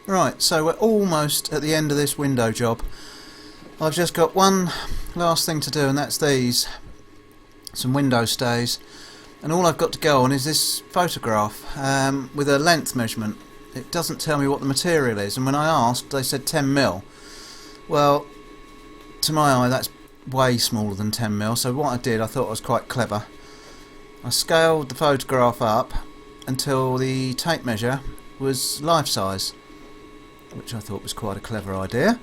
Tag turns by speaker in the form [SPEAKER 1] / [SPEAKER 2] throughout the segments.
[SPEAKER 1] Right, so we're almost at the end of this window job. I've just got one last thing to do, and that's these. Some window stays. And all I've got to go on is this photograph with a length measurement. It doesn't tell me what the material is, and when I asked they said 10mm. Well, to my eye that's way smaller than 10mm, so what I did, I thought I was quite clever. I scaled the photograph up until the tape measure was life size, which I thought was quite a clever idea.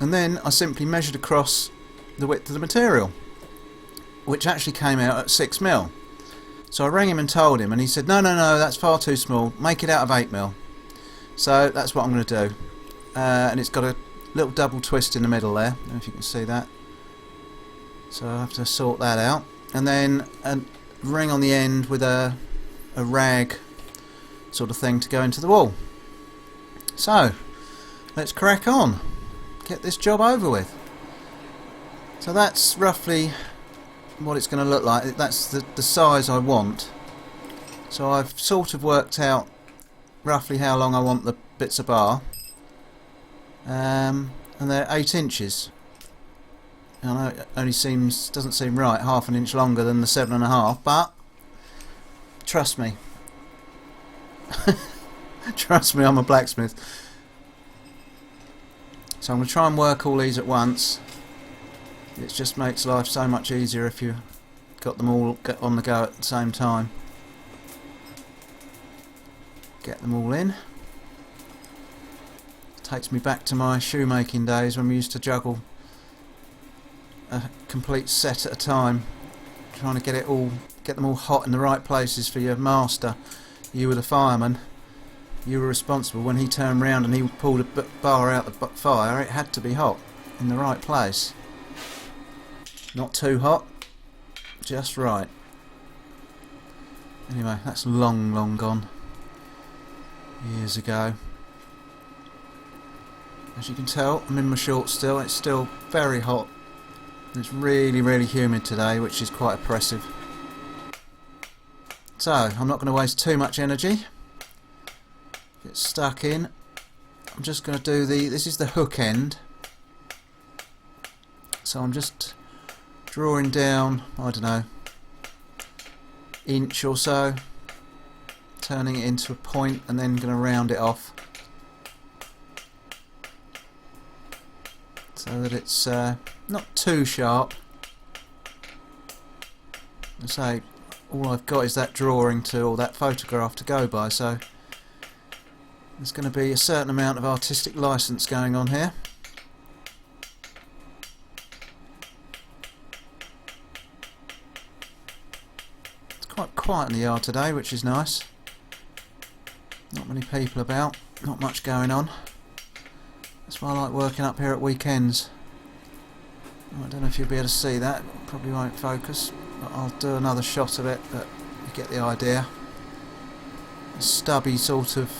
[SPEAKER 1] And then I simply measured across the width of the material, which actually came out at 6mm. So I rang him and told him, and he said, no, that's far too small, make it out of 8mm. So that's what I'm going to do. And it's got a little double twist in the middle there, I don't know if you can see that. So I have to sort that out. And then a ring on the end with a rag sort of thing to go into the wall. So let's crack on, get this job over with. So that's roughly what it's going to look like. That's the size I want. So I've sort of worked out roughly how long I want the bits of bar, and they're 8 inches. I know it only doesn't seem right, half an inch longer than the 7.5, but trust me. Trust me, I'm a blacksmith. So I'm going to try and work all these at once. It just makes life so much easier if you got them all on the go at the same time. Get them all in. Takes me back to my shoemaking days when we used to juggle a complete set at a time, trying to get them all hot in the right places for your master. You were the fireman. You were responsible. When he turned round and he pulled a bar out the fire, it had to be hot in the right place. Not too hot, just right. Anyway, that's long gone. Years ago. As you can tell, I'm in my shorts still. It's still very hot. It's really humid today, which is quite oppressive. So, I'm not going to waste too much energy. Get stuck in. I'm just going to do this is the hook end. So I'm just drawing down, I don't know, inch or so, turning it into a point, and then going to round it off so that it's not too sharp. I say all I've got is that drawing or that photograph to go by, so there's going to be a certain amount of artistic license going on here. It's quite quiet in the yard today, which is nice. Not many people about, not much going on. That's why I like working up here at weekends. I don't know if you'll be able to see that, probably won't focus, but I'll do another shot of it, but you get the idea. A stubby sort of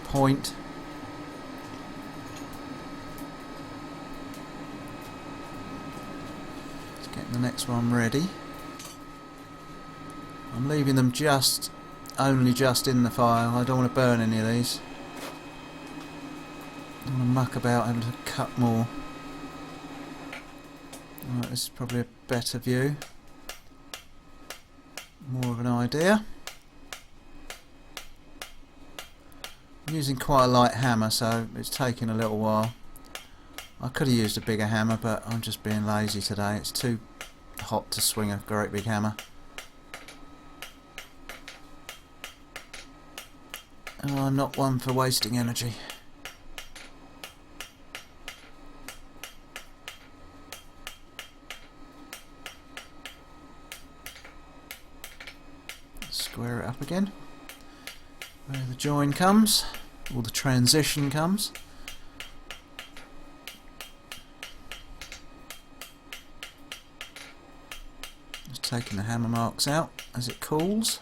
[SPEAKER 1] point. Just getting the next one ready. I'm leaving them only just in the fire. I don't want to burn any of these. I don't want to muck about having to cut more. Right, this is probably a better view. More of an idea. I'm using quite a light hammer, so it's taking a little while. I could have used a bigger hammer, but I'm just being lazy today. It's too hot to swing a great big hammer. And I'm not one for wasting energy. Square it up again. Where the join comes, or the transition comes. Just taking the hammer marks out as it cools.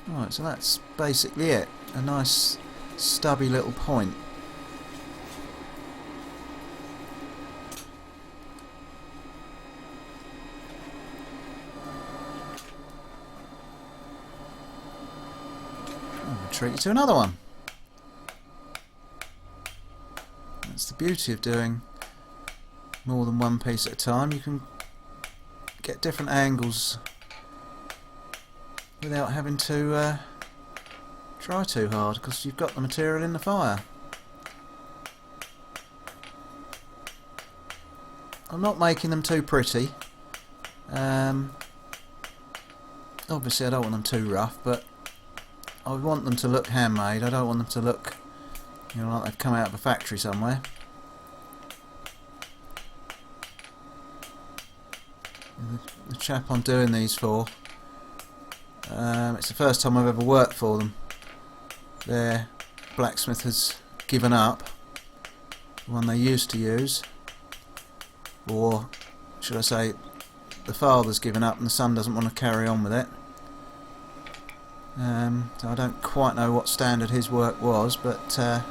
[SPEAKER 1] Right, so that's basically it. A nice stubby little point. treat you to another one. That's the beauty of doing more than one piece at a time. You can get different angles without having to try too hard, because you've got the material in the fire. I'm not making them too pretty. Obviously I don't want them too rough, but I want them to look handmade. I don't want them to look, you know, like they've come out of a factory somewhere. The chap I'm doing these for, it's the first time I've ever worked for them. Their blacksmith has given up, the one they used to use, or should I say the father's given up and the son doesn't want to carry on with it. So I don't quite know what standard his work was, but I'm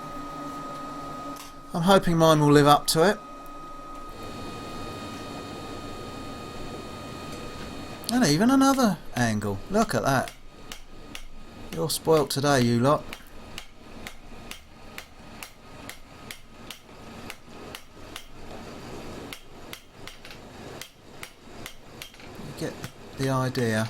[SPEAKER 1] hoping mine will live up to it. And even another angle. Look at that. You're spoilt today, you lot. You get the idea.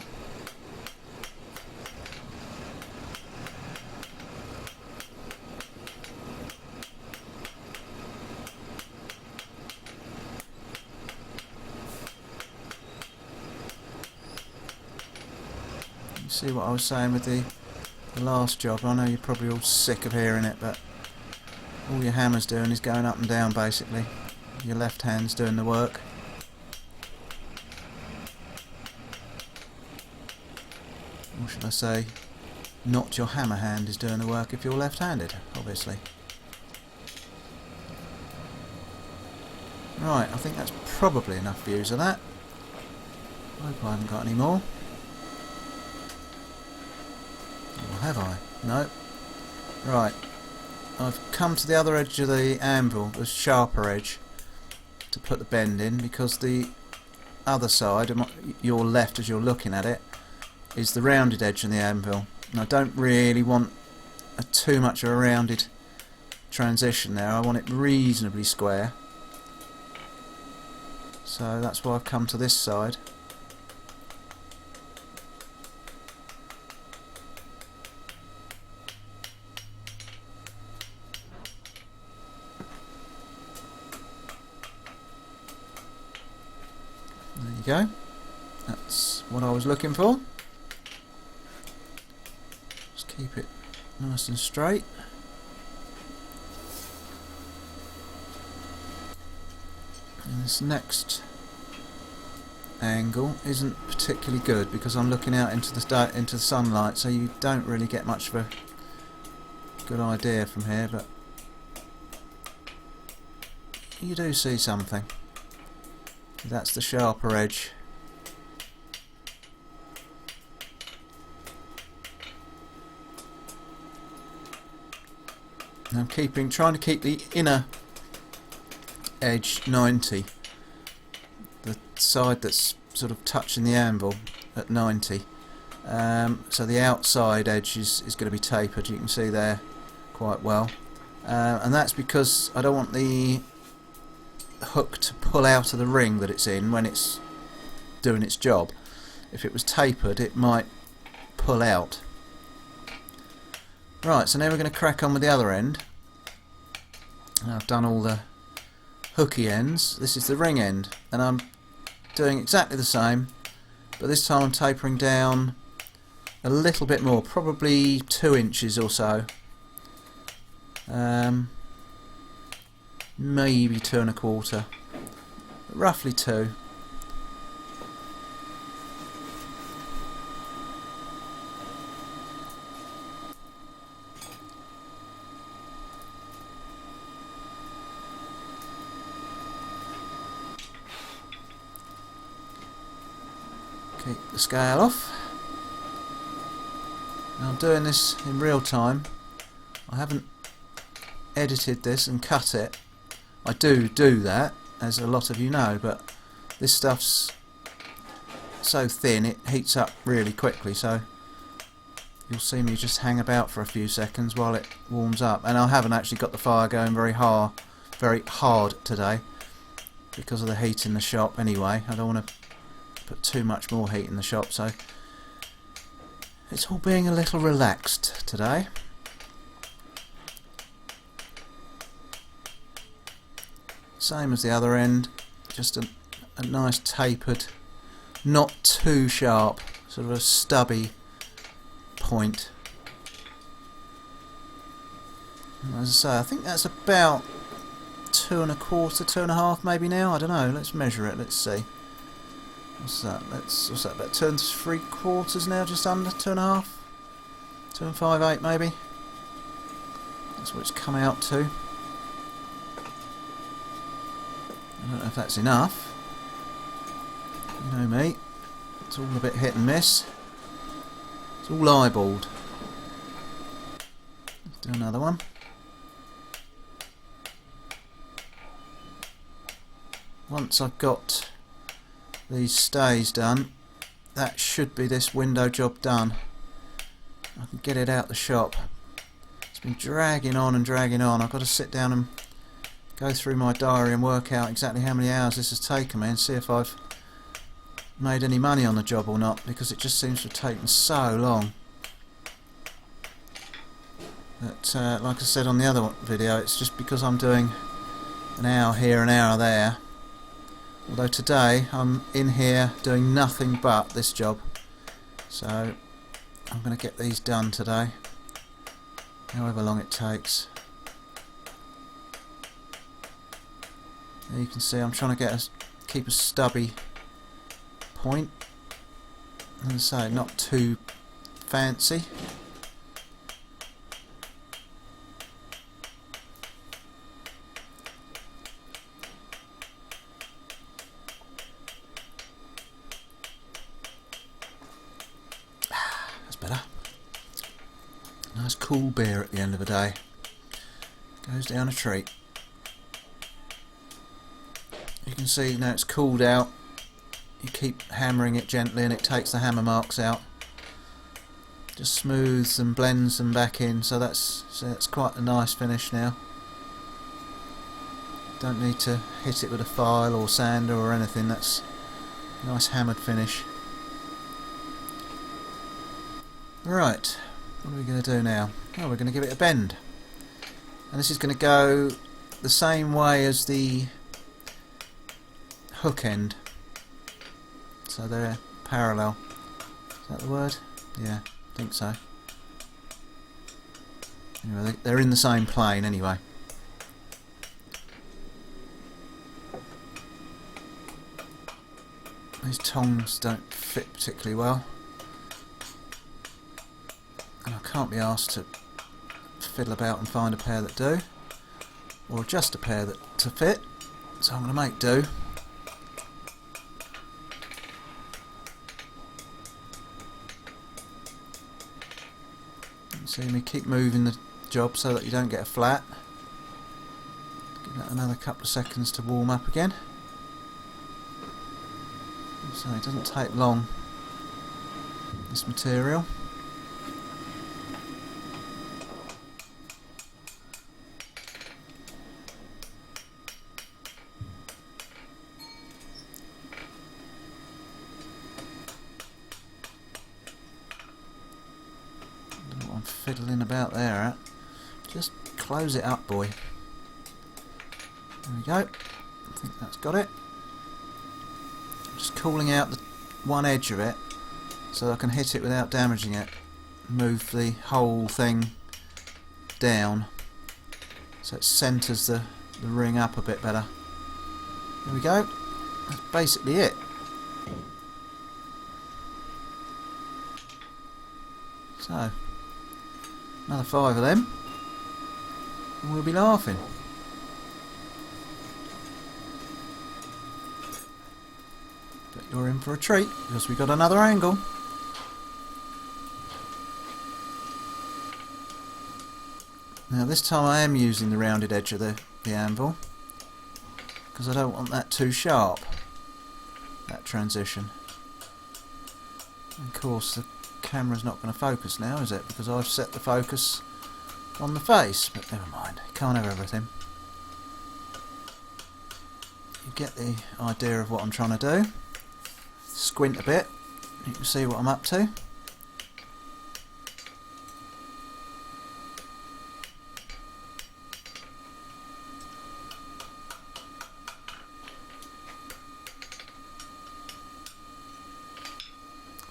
[SPEAKER 1] See what I was saying with the last job. I know you're probably all sick of hearing it, but all your hammer's doing is going up and down basically. Your left hand's doing the work. Or should I say, not your hammer hand is doing the work if you're left-handed, obviously. Right, I think that's probably enough views of that. I hope I haven't got any more. Or have I? No. Right. I've come to the other edge of the anvil, the sharper edge, to put the bend in, because the other side, your left as you're looking at it, is the rounded edge of the anvil. And I don't really want too much of a rounded transition there. I want it reasonably square. So that's why I've come to this side. There you go. That's what I was looking for. Just keep it nice and straight. And this next angle isn't particularly good because I'm looking out into the sunlight, so you don't really get much of a good idea from here, but you do see something. That's the sharper edge. And I'm trying to keep the inner edge 90, the side that's sort of touching the anvil at 90. So the outside edge is going to be tapered. You can see there quite well, and that's because I don't want the hook to pull out of the ring that it's in when it's doing its job. If it was tapered, it might pull out. Right, so now we're going to crack on with the other end. I've done all the hooky ends. This is the ring end, and I'm doing exactly the same, but this time I'm tapering down a little bit more, probably 2 inches or so. Maybe 2 1/4, roughly 2. Keep the scale off. Now I'm doing this in real time. I haven't edited this and cut it. I do that, as a lot of you know, but this stuff's so thin it heats up really quickly, so you'll see me just hang about for a few seconds while it warms up. And I haven't actually got the fire going very hard today because of the heat in the shop anyway. I don't want to put too much more heat in the shop, so it's all being a little relaxed today. Same as the other end, just a nice tapered, not too sharp, sort of a stubby point. And as I say, I think that's about 2 1/4, 2 1/2 maybe now. I don't know. Let's measure it. Let's see. What's that? What's that? About 2 3/4 now, just under 2 1/2, 2 5/8 maybe. That's what it's come out to. I don't know if that's enough. You know me. It's all a bit hit and miss. It's all eyeballed. Let's do another one. Once I've got these stays done, that should be this window job done. I can get it out the shop. It's been dragging on and dragging on. I've got to sit down and go through my diary and work out exactly how many hours this has taken me and see if I've made any money on the job or not, because it just seems to have taken so long. But like I said on the other video, it's just because I'm doing an hour here, an hour there. Although today I'm in here doing nothing but this job, so I'm going to get these done today, however long it takes. There you can see I'm trying to keep a stubby point, as I say, not too fancy. That's better. Nice cool beer at the end of the day. Goes down a treat. You can see now it's cooled out. You keep hammering it gently and it takes the hammer marks out. Just smooths and blends them back in, so that's quite a nice finish now. Don't need to hit it with a file or sander or anything. That's a nice hammered finish. Right, what are we going to do now? Oh, we're going to give it a bend. And this is going to go the same way as the hook end. So they're parallel. Is that the word? Yeah, I think so. Anyway, they're in the same plane anyway. These tongs don't fit particularly well, and I can't be asked to fiddle about and find a pair that do, or just a pair to fit, so I'm going to make do. See me keep moving the job so that you don't get a flat. Give that another couple of seconds to warm up again. So it doesn't take long, this material. I'm fiddling about there at. Just close it up, boy. There we go. I think that's got it. Just cooling out the one edge of it so I can hit it without damaging it. Move the whole thing down so it centres the ring up a bit better. There we go. That's basically it. So another 5 of them and we'll be laughing. But you're in for a treat because we got another angle. Now this time I am using the rounded edge of the anvil because I don't want that too sharp, that transition. And of course the camera's not going to focus now, is it? Because I've set the focus on the face, but never mind, can't have everything. You get the idea of what I'm trying to do. Squint a bit, you can see what I'm up to.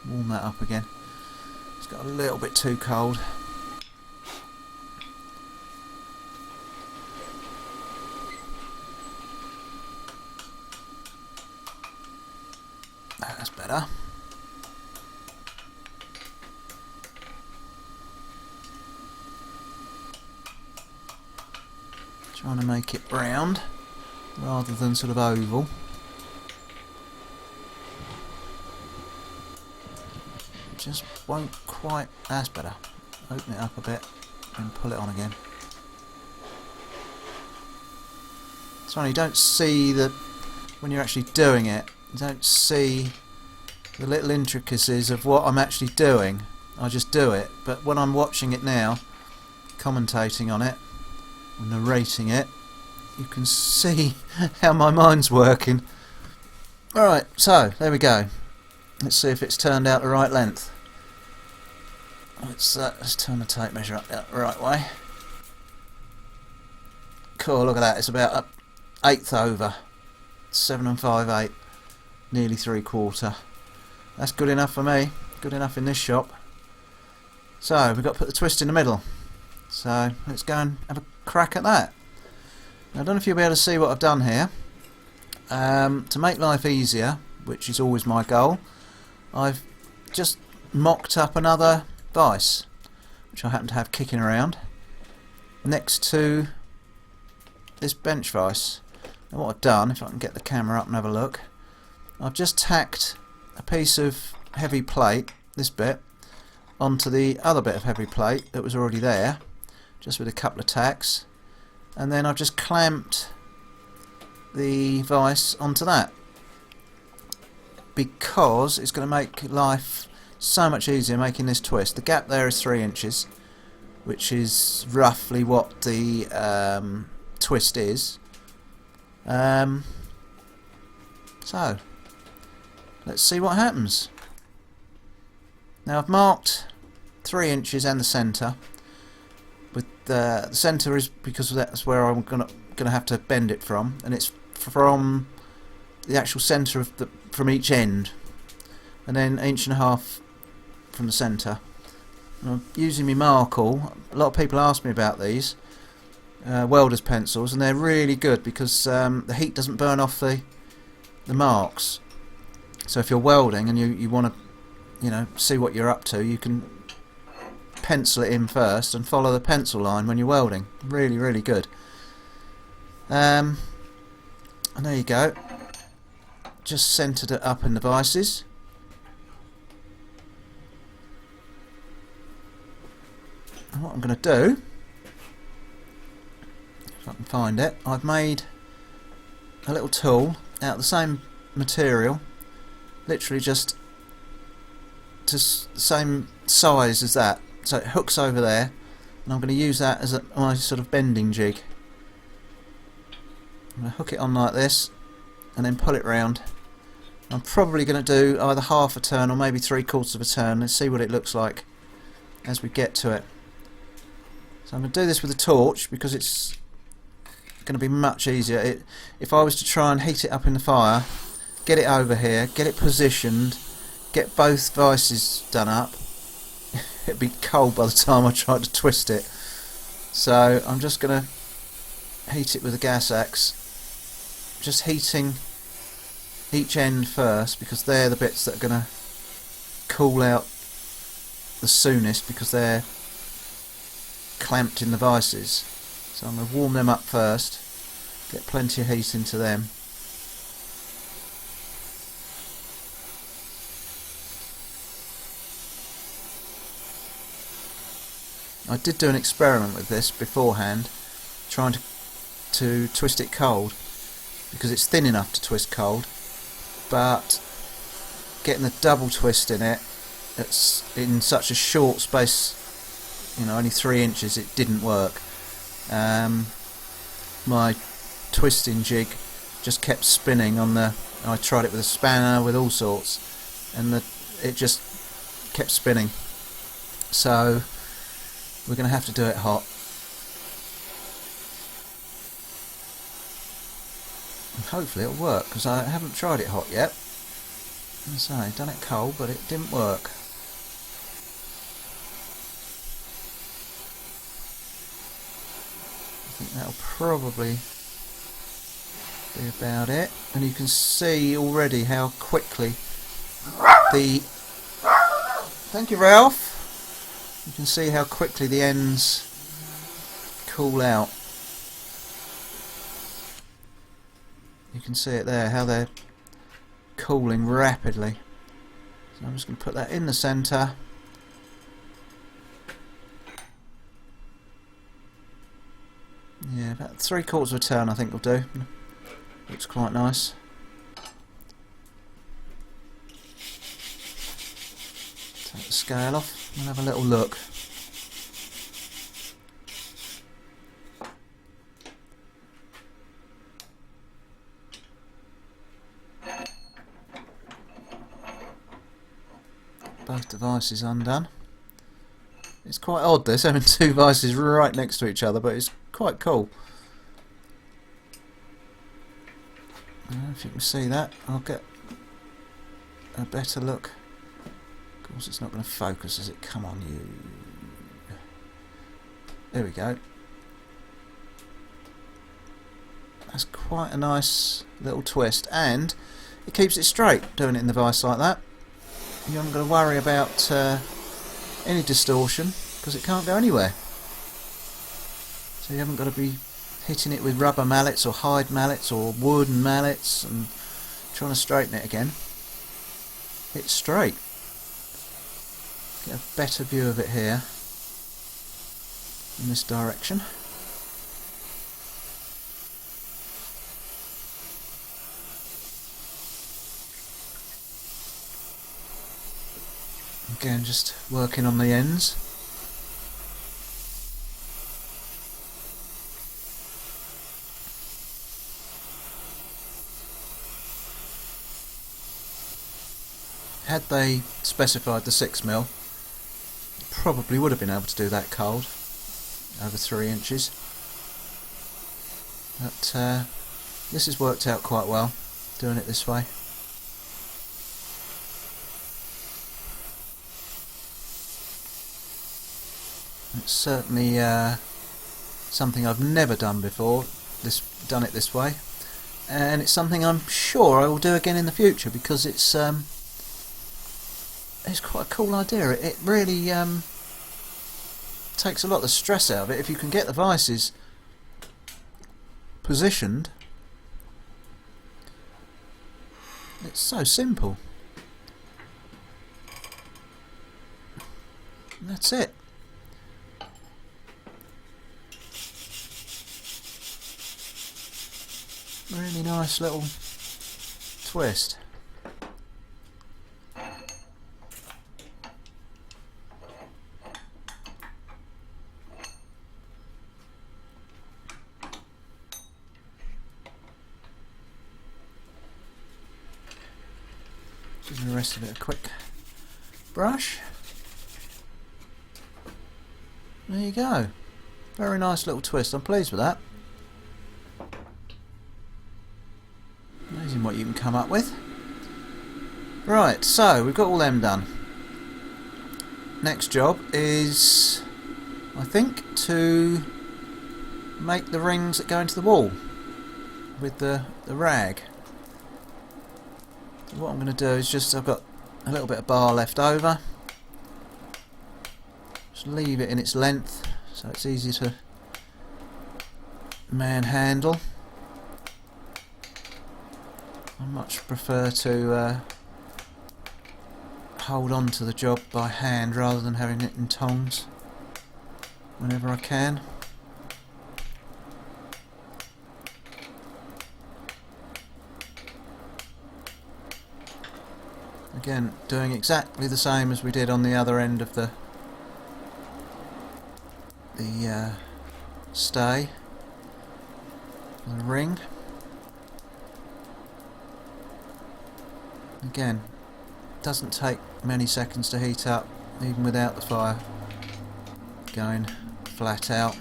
[SPEAKER 1] Warm that up again. It's got a little bit too cold. That's better. Trying to make it round rather than sort of oval. Just won't quite. That's better. Open it up a bit and pull it on again. It's funny, you don't see the, when you're actually doing it, you don't see the little intricacies of what I'm actually doing. I just do it, but when I'm watching it now, commentating on it, narrating it, you can see how my mind's working. Alright, so there we go. Let's see if it's turned out the right length. Let's turn the tape measure up the right way. Cool, look at that, it's about 1/8 over. 7 5/8, nearly 3/4. That's good enough for me, good enough in this shop. So, we've got to put the twist in the middle. So, let's go and have a crack at that. Now, I don't know if you'll be able to see what I've done here. To make life easier, which is always my goal, I've just mocked up another vise, which I happen to have kicking around, next to this bench vise. Now what I've done, if I can get the camera up and have a look, I've just tacked a piece of heavy plate, this bit, onto the other bit of heavy plate that was already there, just with a couple of tacks, and then I've just clamped the vise onto that, because it's going to make life so much easier making this twist. The gap there is 3 inches, which is roughly what the twist is. So let's see what happens. Now I've marked 3 inches and the centre. With the centre is because that's where I'm gonna have to bend it from, and it's from the actual centre of from each end, and then 1.5 inches from the centre. I'm using my Markle. A lot of people ask me about these welder's pencils, and they're really good because the heat doesn't burn off the marks. So if you're welding and you want to see what you're up to, you can pencil it in first and follow the pencil line when you're welding. Really, really good. And there you go. Just centred it up in the vices. And what I'm going to do, if I can find it, I've made a little tool out of the same material, literally just the same size as that, so it hooks over there, and I'm going to use that as my sort of bending jig. I'm going to hook it on like this and then pull it round. I'm probably going to do either half a turn or maybe 3/4 of a turn and see what it looks like as we get to it. So I'm going to do this with a torch because it's going to be much easier. If I was to try and heat it up in the fire, get it over here, get it positioned, get both vices done up, it'd be cold by the time I tried to twist it. So I'm just going to heat it with a gas axe, just heating each end first because they're the bits that are going to cool out the soonest because they're clamped in the vices. So I'm going to warm them up first, get plenty of heat into them. I did do an experiment with this beforehand, trying to twist it cold, because it's thin enough to twist cold, but getting the double twist in it in such a short space, you know, only 3 inches, it didn't work. My twisting jig just kept spinning on the. I tried it with a spanner, with all sorts, and it just kept spinning. So we're going to have to do it hot. And hopefully it'll work, because I haven't tried it hot yet. As I say, done it cold, but it didn't work. I think that'll probably be about it. And you can see already how quickly the... Thank you, Ralph! You can see how quickly the ends cool out. You can see it there, how they're cooling rapidly. So I'm just going to put that in the centre. Yeah, about 3/4 of a turn I think will do. Looks quite nice. Take the scale off and have a little look. Both devices undone. It's quite odd this, having 2 vices right next to each other, but it's quite cool. I don't know if you can see that. I'll get a better look. Of course it's not going to focus, is it? Come on, you. There we go. That's quite a nice little twist, and it keeps it straight doing it in the vice like that. You haven't got to worry about any distortion, because it can't go anywhere. So you haven't got to be hitting it with rubber mallets or hide mallets or wooden mallets and trying to straighten it again. It's straight. Get a better view of it here in this direction. Again, just working on the ends. Had they specified the 6mm, probably would have been able to do that cold, over 3 inches. But this has worked out quite well, doing it this way. It's certainly something I've never done before, done it this way, and it's something I'm sure I will do again in the future, because it's quite a cool idea. It really takes a lot of the stress out of it if you can get the vices positioned. It's so simple. And that's it. Really nice little twist. Give the rest of it a quick brush. There you go. Very nice little twist. I'm pleased with that. Amazing what you can come up with. Right, so we've got all them done. Next job is, I think, to make the rings that go into the wall with the rag. So what I'm going to do is just, I've got a little bit of bar left over. Just leave it in its length so it's easy to manhandle. I much prefer to hold on to the job by hand rather than having it in tongs whenever I can. Again, doing exactly the same as we did on the other end of the stay, the ring. Again, doesn't take many seconds to heat up, even without the fire going flat out.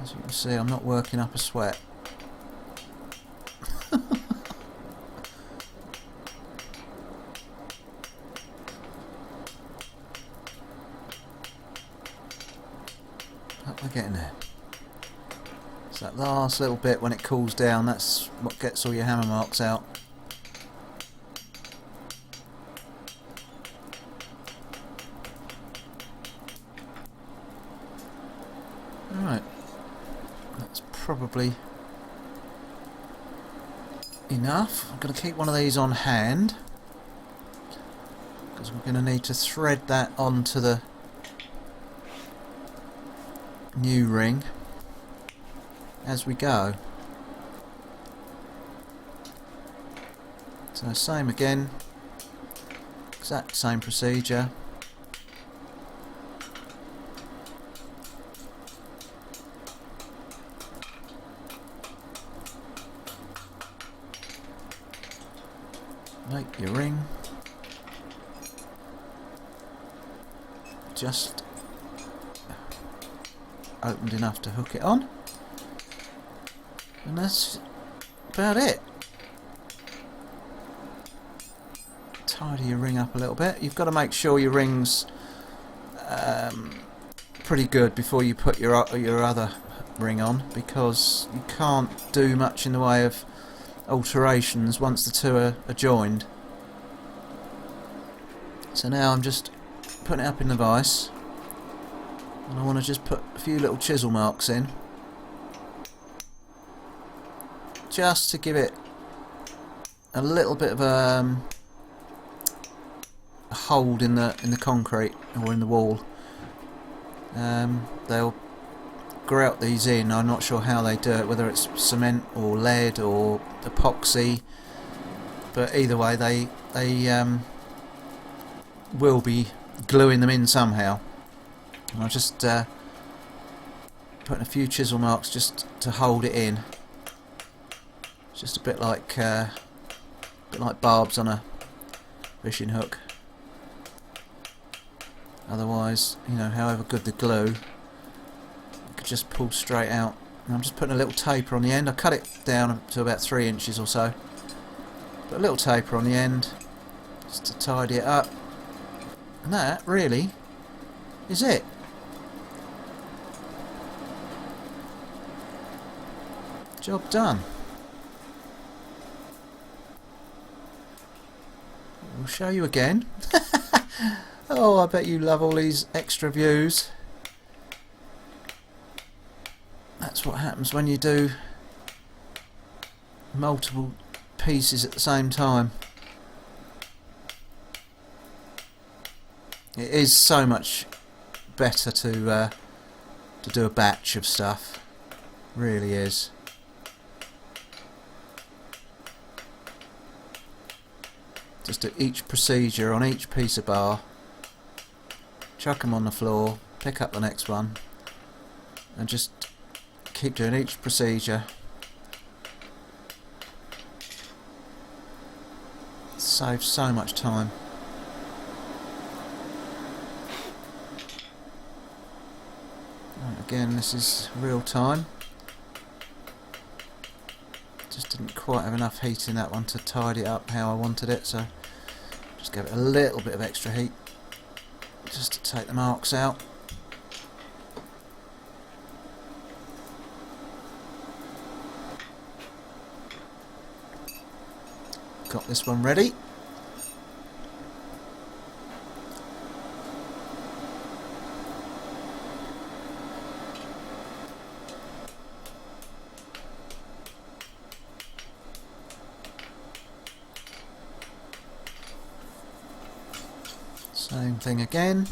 [SPEAKER 1] As you can see, I'm not working up a sweat. We're getting there. It's that last little bit when it cools down, that's what gets all your hammer marks out. Alright, that's probably enough. I'm going to keep one of these on hand because we're going to need to thread that onto the new ring as we go. So same again, exact same procedure. Make your ring just opened enough to hook it on, and that's about it. Tidy your ring up a little bit. You've got to make sure your ring's pretty good before you put your other ring on, because you can't do much in the way of alterations once the two are joined. So now I'm just putting it up in the vise, and I want to just put a few little chisel marks in, just to give it a little bit of a hold in the concrete or in the wall. They'll grout these in. I'm not sure how they do it, whether it's cement or lead or epoxy, but either way they will be gluing them in somehow. And I'll just putting a few chisel marks just to hold it in. It's just a bit like barbs on a fishing hook. Otherwise, you know, however good the glue, it could just pull straight out. And I'm just putting a little taper on the end. I cut it down to about 3 inches or so. Put a little taper on the end just to tidy it up. And that really is it. Job done. We'll show you again. Oh, I bet you love all these extra views. That's what happens when you do multiple pieces at the same time. It is so much better to do a batch of stuff. Really is. Just do each procedure on each piece of bar. Chuck them on the floor, pick up the next one, and just keep doing each procedure. It saves so much time. And again, this is real time. Just didn't quite have enough heat in that one to tidy it up how I wanted it, so just give it a little bit of extra heat just to take the marks out. Got this one ready. Same thing again.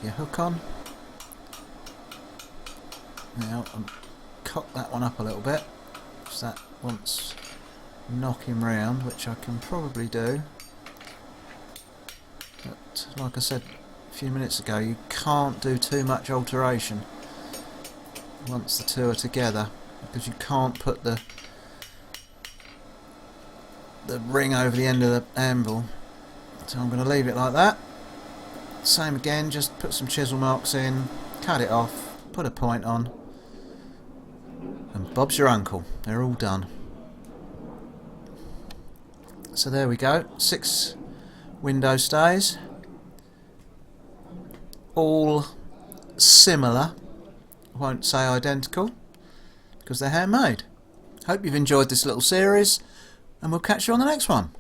[SPEAKER 1] your hook on. Now cock that one up a little bit, so that wants knocking round, which I can probably do. But like I said a few minutes ago, you can't do too much alteration once the two are together, because you can't put the ring over the end of the anvil. So I'm going to leave it like that. Same again, just put some chisel marks in, cut it off, put a point on, and Bob's your uncle. They're all done. So there we go, 6 window stays, all similar, I won't say identical, because they're handmade. Hope you've enjoyed this little series, and we'll catch you on the next one.